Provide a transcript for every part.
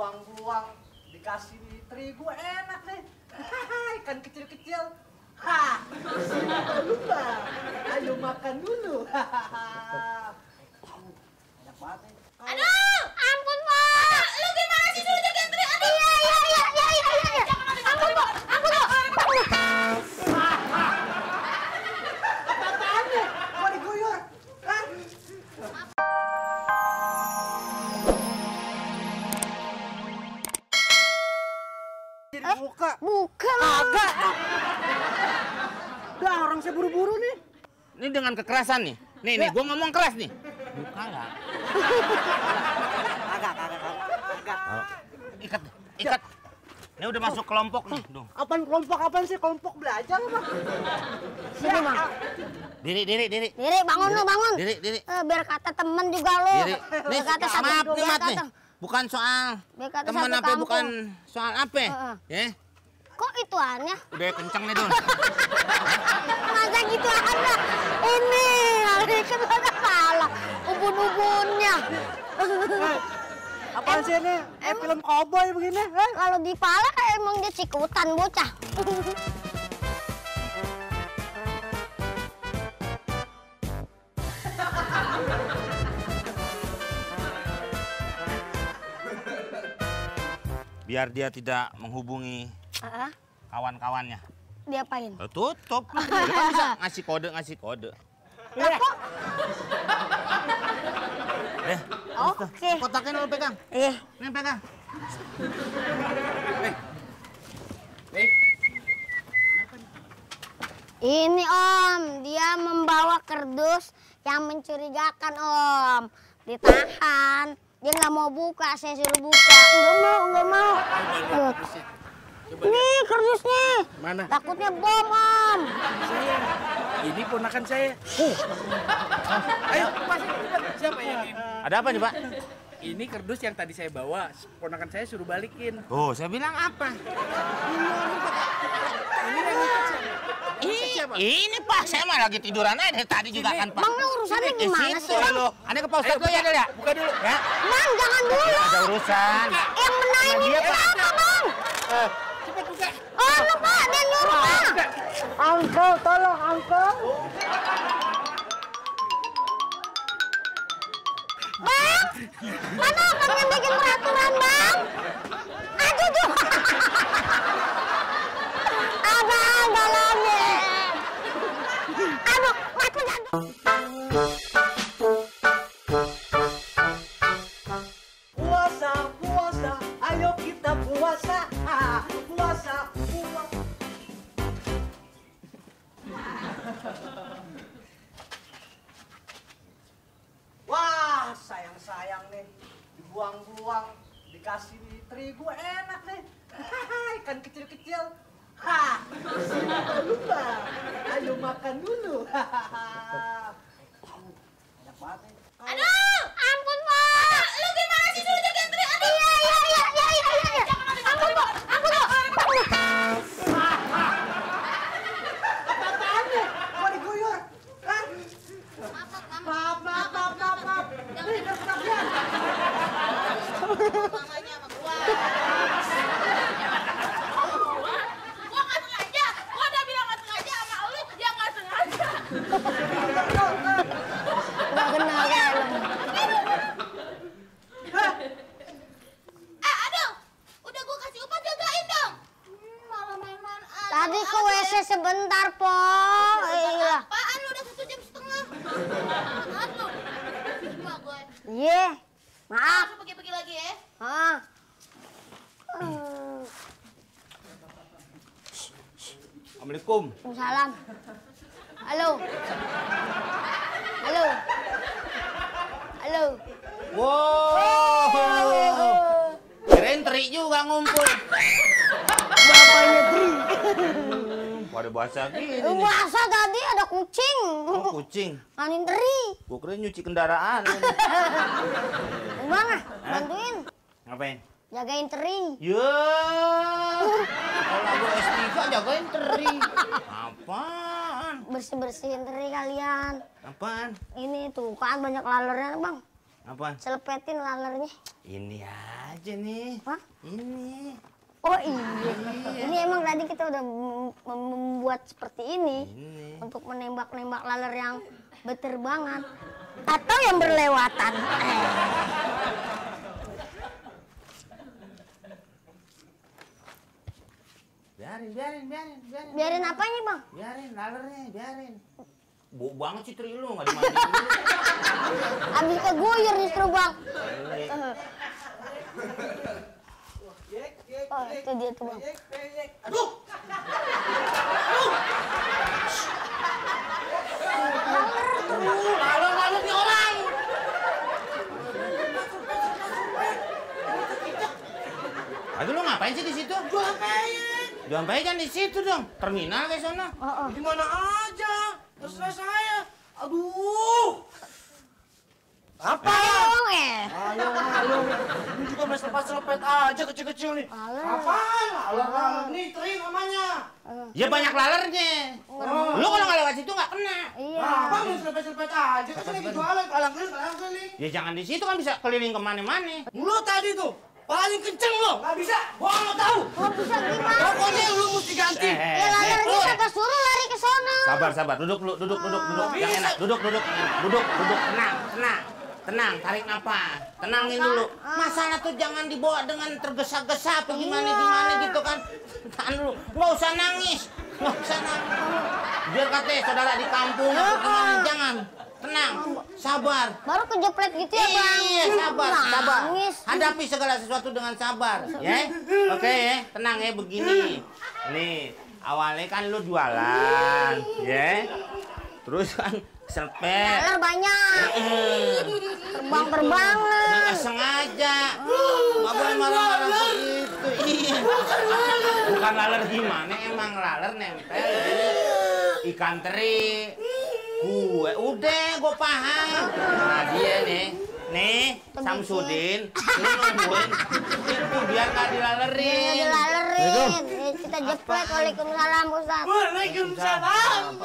dibuang-buang, dikasih terigu enak nih. Ikan kecil-kecil. Ha, lupa. Ayo makan dulu. Enak banget nih. Aduh, ampun Pak. Lu gimana sih suruh jagain Tri? Aduh. Iya. Ampun Pak. Apaan nih? Mau diguyur? Hah? Jadi buka. Buka. Agak. Udah orang saya buru-buru nih. Ini dengan kekerasan nih. Nih, gua ngomong keras nih. Buka nggak? Agak. Ikat. Ini udah masuk kelompok nih. Duh. Apaan kelompok apaan sih? Kelompok belajar apa? Sini Bang. Diri. Diri, bangun lu, bangun. Diri. Biar kata temen juga lu. Diri. Nih, Biar kata satu maaf dua, nih, biar Mat nih. kata. Bukan soal Biar kata teman satu apa, kampung. bukan soal apa. Ya. Kok itu aneh? Udah kenceng nih, Dul. Masa gitu ada? Ini, hari kan ada salah. Ubun-ubunnya. Apaan sih ini? Film cowboy begini? Kalau di pala emang dia cikutan bocah. Biar dia tidak menghubungi kawan-kawannya. Diapain? Tutup. Dia kan bisa ngasih kode. Oke. Kotaknya lu pegang. Iya. Nih pegang. Ini Om, dia membawa kardus yang mencurigakan Om. Ditahan. Dia nggak mau buka, saya suruh buka. Nggak mau. Loh. Nih kardusnya. Mana? Takutnya bom Om. Saya. Ini ponakan saya. Ayo, Mas. Siapa yang ini? Ada apa nih, Pak? Ini kardus yang tadi saya bawa. Ponakan saya suruh balikin. Oh, saya bilang apa? Ini yang ikut siapa? Ini Pak, saya mah lagi tiduran aja dari tadi juga kan, Pak. Bang, lu urusannya gimana sih, Bang? Lo, aneh ke Pak Ustadz dulu ya, Del ya? Buka dulu. Ya? Bang, jangan dulu. Ada urusan. Yang benahin ini apa, Bang? Cepat buka. Oh, lu Pak, dia nyuruh Pak. Uncle, tolong Uncle. Bang, mana Bang yang bikin peraturan, Bang? Aduh. Ada lagi. Aduh, mati jantung. Puasa, ayo kita puasa. Puasa. Wah, sayang nih. Dibuang-buang, dikasih terigu enak nih. Ikan kecil-kecil. Ha, lupa. Ayo makan dulu. Enak banget nih. Aduh, ampun Pak. Lu gimana sih suruh jagain Tri? Aduh. Iya. Ampun Pak. Apaan nih? Mau diguyur? Hah? Maaf. Nih, kesakian. Mamanya sama gua. Gua nggak sengaja. Gua udah bilang nggak sengaja sama lu, dia nggak sengaja. Nggak kenal kan? Aduh, udah gua kasih upah jagain dong. Malah main-main aja. Tadi ke WC sebentar, Po. Iya. Apaan lu udah 1 jam setengah? Maaf lu. Lupa gue. Iya. Maaf. Langsung pergi-pergi lagi ya. Hah. Assalamualaikum. Waalaikumsalam. Halo. Wow. Kirain teri juga ngumpul. Bapaknya Tri. Pada bahasa gini nih. Masa tadi ada kucing. Oh, kucing. Manin teri. Gua kira nyuci kendaraan. Bang, bantuin. Ngapain? Jagain teri. Ya. Kalau gua S3 jagain teri. Apaan? Bersih-bersihin teri kalian. Apaan? Ini tuh kan banyak lalernya, Bang. Apa? Selepetin lalernya. Ini aja nih. Hah? Ini. Oh iya. Ini emang tadi kita udah membuat seperti ini. Untuk menembak-nembak laler yang berterbangan. Atau yang berlewatan. Biarin. Biarin apanya, Bang? Biarin lalernya, biarin. Bau banget sih Tri lu, nggak dimandiin dulu. Abis keguyur justru, Bang. Oh, itu dia tuh, Bang. Aduh. Laler nih orang. Aduh lu ngapain sih di situ? Jual peyek. Jual peyek kan di situ dong. Terminal kayak sana. Di mana aja? Terserah saya. Aduh. Apa? Ayo. Ini juga masih tempat selepet aja kecil-kecil nih. Apaan? Laler nih, Tri namanya. Ya banyak lalernya. Lu kalau nggak lewat situ nggak kena. Iya. Abang mau selepet-selepet aja. Kan lagi jualan, kalang keliling. Ya jangan di situ kan bisa keliling kemana-mana. Lu tadi tuh paling kenceng lo, nggak bisa. Gua nggak tahu. Nggak bisa gimana? Pokoknya lu mesti ganti. Ya lalernya kata suruh lari ke sana. Sabar. Duduk. Yang enak. Duduk. Tenang, tarik napas. Tenangin dulu. Masalah tuh jangan dibawa dengan tergesa-gesa apa gimana gitu kan. Tahan dulu. Nggak usah nangis. Biar katanya saudara di kampung apa gimana. Jangan. Tenang, sabar. Baru kejepret gitu ya, Bang? Iya, sabar. Nangis. Hadapi segala sesuatu dengan sabar, ya. Oke, ya. Tenang ya, begini. Nih, awalnya kan lu jualan, ya. Terus kan selepet. Laler banyak. Terbang-terbangan. Nggak sengaja. Nggak boleh marah-marah begitu. Iya. Bukan laler gimana, emang laler nempel di ikan teri. Udah, gue paham. Nah dia nih, Samsudin, lu nungguin itu biar nggak dilalerin. Dilalerin. Kita jepret. Waalaikumsalam, Ustaz. Waalaikumsalam.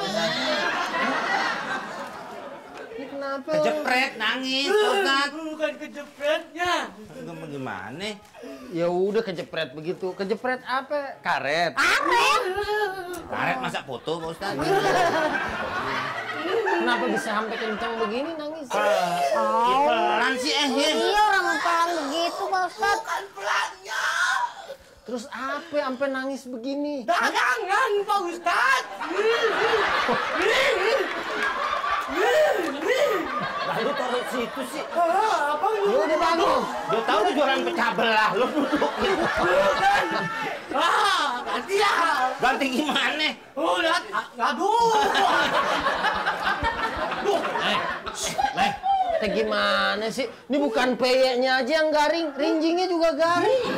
Kenapa? Kejepret, nangis, Ustaz. Bukan kejepretnya. Gimana? Ya udah kejepret begitu. Kejepret apa? Karet. Karet masa foto, Pak Ustaz? Kenapa bisa sampai kencang begini nangis? Pelan sih ya. Iya, orang pelan begitu, Pak Ustaz. Bukan pelannya. Terus apa sampai nangis begini? Dagangan, Pak Ustaz. Lalu taruh situ sih. Apa lu? Ya udah bagus. Dia tahu lu jualan pecah belah, lu duduk gitu. Ganti ya. Ganti gimana? Lihat. Aduh. Teh gimana sih? Ini bukan peyeknya aja yang garing, rinjingnya juga garing.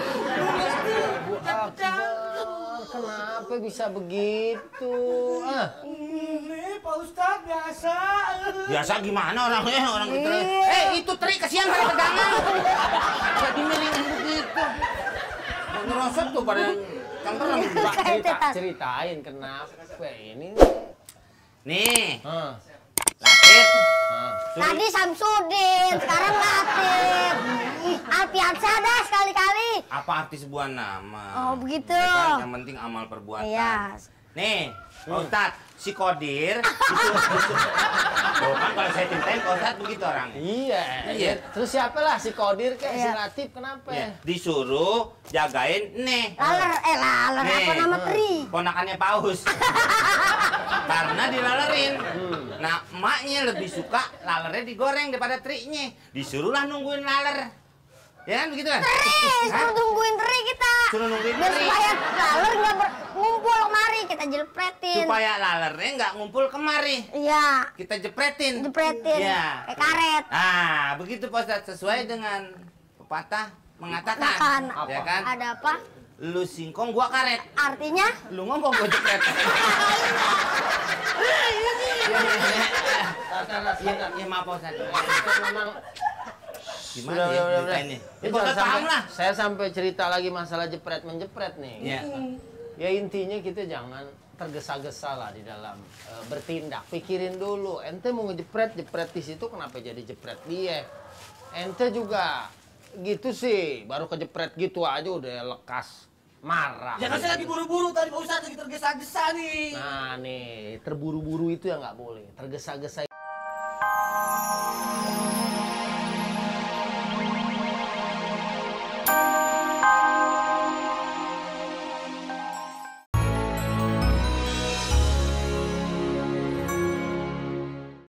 Kenapa bisa begitu? Ini Pak Ustaz biasa. Biasa gimana orangnya, orang itu. Itu Tri, kesian pada pegangan. Jadi miringin begitu. Ngerosot tuh pada cangkrem. Ceritain kenapa ini? Nih, Hah. Latif. Tadi Samsudin, sekarang Latif. Alfiansyah dah sekali-kali. Apa arti sebuah nama? Oh, begitu. Ya kan? Yang penting amal perbuatan. Iya. Nih, Pak Ustadz, si Kodir itu oh, kan kalau saya ceritain Pak Ustadz begitu orang. Iya. Terus siapa lah si Kodir kayak si Iya. Latif kenapa? Ya, disuruh jagain Laler apa nama Tri? Ponakannya Paus. Karena dilalerin. Nah, emaknya lebih suka lalernya digoreng daripada Trinya. Disuruhlah nungguin laler. Ya kan begitu kan? Suruh tungguin Tri kita. Suruh nungguin Biar Tri. supaya laler nggak ngumpul kemari, kita jelepretin. Supaya lalernya nggak ngumpul kemari. Iya. Kita jepretin. Kayak karet. Ah, begitu Pak Ustadz, sesuai dengan pepatah mengatakan. Makan. Ya kan? Ada apa? Lu singkong, gua karet. Artinya? Lu ngomong, gua jepret. Ya maaf Pak Ustadz. Memang Gimana ya ceritanya? Ini Pak Ustadz paham lah. Saya sampai cerita lagi masalah jepret menjepret nih. Iya. Ya intinya kita jangan tergesa-gesa lah di dalam bertindak. Pikirin dulu, ente mau ngejepret, jepret di situ kenapa jadi jepret dia? Ente juga gitu sih, baru kejepret gitu aja udah lekas marah. Ya kan saya lagi buru-buru tadi Pak Ustadz, lagi tergesa-gesa nih. Nah nih, terburu-buru itu yang nggak boleh. Tergesa-gesa